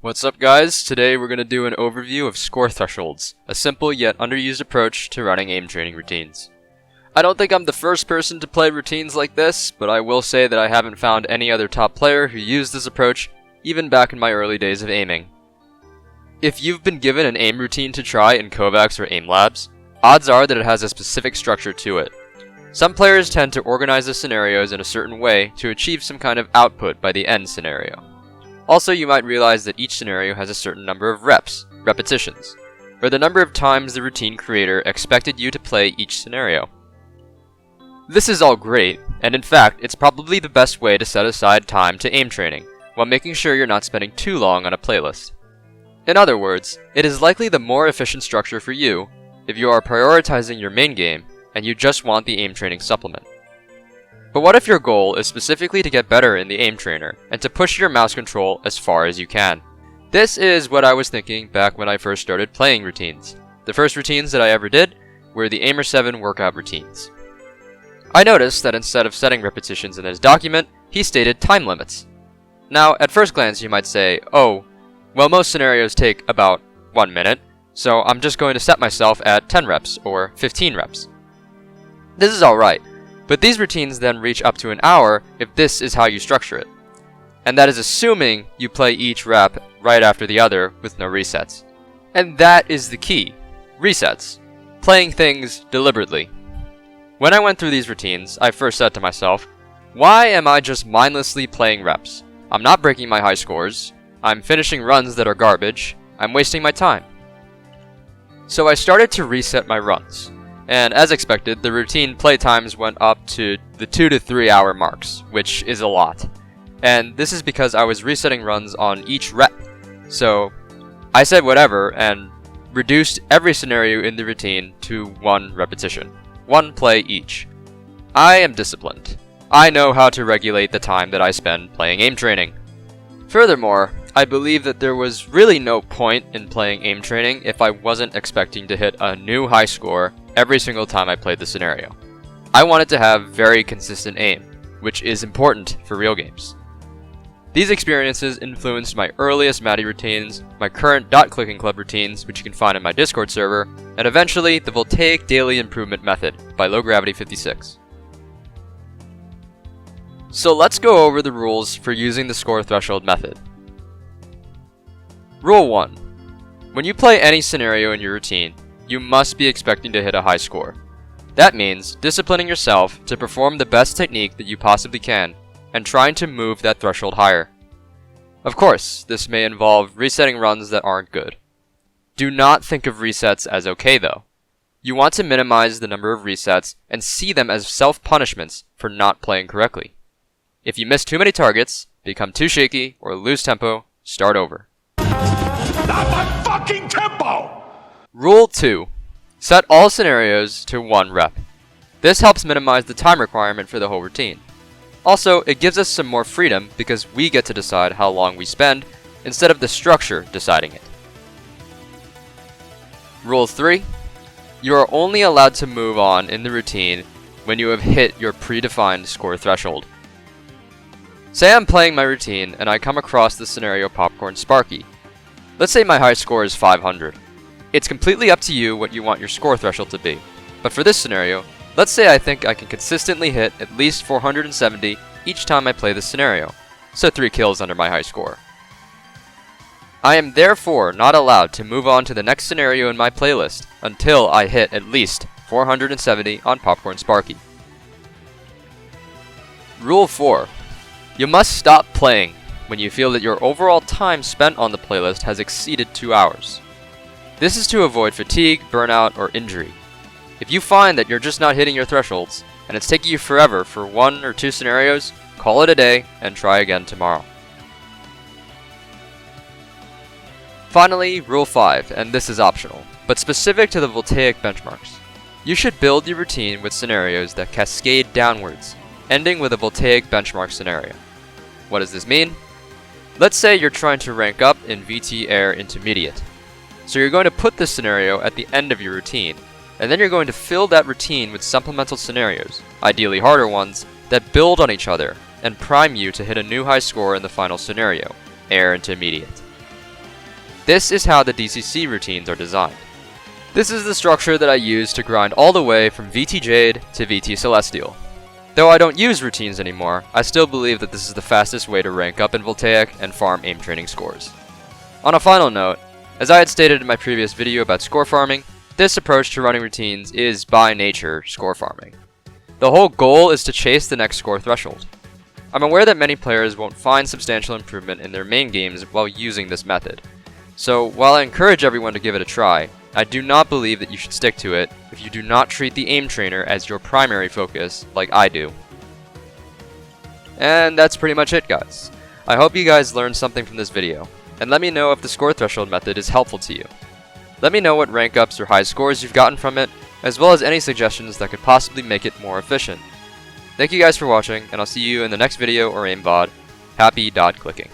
What's up guys? Today we're going to do an overview of score thresholds, a simple yet underused approach to running aim training routines. I don't think I'm the first person to play routines like this, but I will say that I haven't found any other top player who used this approach, even back in my early days of aiming. If you've been given an aim routine to try in KovaaKs or Aim Labs, odds are that it has a specific structure to it. Some players tend to organize the scenarios in a certain way to achieve some kind of output by the end scenario. Also, you might realize that each scenario has a certain number of repetitions, or the number of times the routine creator expected you to play each scenario. This is all great, and in fact, it's probably the best way to set aside time to aim training, while making sure you're not spending too long on a playlist. In other words, it is likely the more efficient structure for you if you are prioritizing your main game and you just want the aim training supplement. But what if your goal is specifically to get better in the aim trainer and to push your mouse control as far as you can? This is what I was thinking back when I first started playing routines. The first routines that I ever did were the Aimer 7 workout routines. I noticed that instead of setting repetitions in his document, he stated time limits. Now, at first glance you might say, oh, well most scenarios take about 1 minute, so I'm just going to set myself at 10 reps or 15 reps. This is alright. But these routines then reach up to an hour if this is how you structure it. And that is assuming you play each rep right after the other with no resets. And that is the key. Resets. Playing things deliberately. When I went through these routines, I first said to myself, why am I just mindlessly playing reps? I'm not breaking my high scores. I'm finishing runs that are garbage. I'm wasting my time. So I started to reset my runs. And as expected, the routine playtimes went up to the 2 to 3 hour marks, which is a lot. And this is because I was resetting runs on each rep. So I said whatever and reduced every scenario in the routine to 1 repetition. 1 play each. I am disciplined. I know how to regulate the time that I spend playing aim training. Furthermore, I believe that there was really no point in playing aim training if I wasn't expecting to hit a new high score every single time I played the scenario. I wanted to have very consistent aim, which is important for real games. These experiences influenced my earliest Matty routines, my current dot clicking club routines, which you can find in my Discord server, and eventually the Voltaic Daily Improvement Method by LowGravity56. So let's go over the rules for using the score threshold method. Rule 1. When you play any scenario in your routine, you must be expecting to hit a high score. That means disciplining yourself to perform the best technique that you possibly can and trying to move that threshold higher. Of course, this may involve resetting runs that aren't good. Do not think of resets as okay though. You want to minimize the number of resets and see them as self-punishments for not playing correctly. If you miss too many targets, become too shaky, or lose tempo, start over. Not my fucking tempo! Rule 2. Set all scenarios to 1 rep. This helps minimize the time requirement for the whole routine. Also, it gives us some more freedom because we get to decide how long we spend instead of the structure deciding it. Rule 3. You are only allowed to move on in the routine when you have hit your predefined score threshold. Say I'm playing my routine and I come across the scenario Popcorn Sparky. Let's say my high score is 500. It's completely up to you what you want your score threshold to be. But for this scenario, let's say I think I can consistently hit at least 470 each time I play this scenario, so 3 kills under my high score. I am therefore not allowed to move on to the next scenario in my playlist until I hit at least 470 on Popcorn Sparky. Rule 4. You must stop playing when you feel that your overall time spent on the playlist has exceeded 2 hours. This is to avoid fatigue, burnout, or injury. If you find that you're just not hitting your thresholds, and it's taking you forever for 1 or 2 scenarios, call it a day and try again tomorrow. Finally, Rule 5, and this is optional, but specific to the Voltaic benchmarks. You should build your routine with scenarios that cascade downwards, ending with a Voltaic benchmark scenario. What does this mean? Let's say you're trying to rank up in VT Air Intermediate. So you're going to put this scenario at the end of your routine, and then you're going to fill that routine with supplemental scenarios, ideally harder ones, that build on each other and prime you to hit a new high score in the final scenario, Air Intermediate. This is how the DCC routines are designed. This is the structure that I use to grind all the way from VT Jade to VT Celestial. Though I don't use routines anymore, I still believe that this is the fastest way to rank up in Voltaic and farm aim training scores. On a final note, as I had stated in my previous video about score farming, this approach to running routines is by nature score farming. The whole goal is to chase the next score threshold. I'm aware that many players won't find substantial improvement in their main games while using this method. So while I encourage everyone to give it a try, I do not believe that you should stick to it if you do not treat the aim trainer as your primary focus like I do. And that's pretty much it, guys. I hope you guys learned something from this video, and let me know if the score threshold method is helpful to you. Let me know what rank ups or high scores you've gotten from it, as well as any suggestions that could possibly make it more efficient. Thank you guys for watching, and I'll see you in the next video or aim VOD. Happy dot clicking.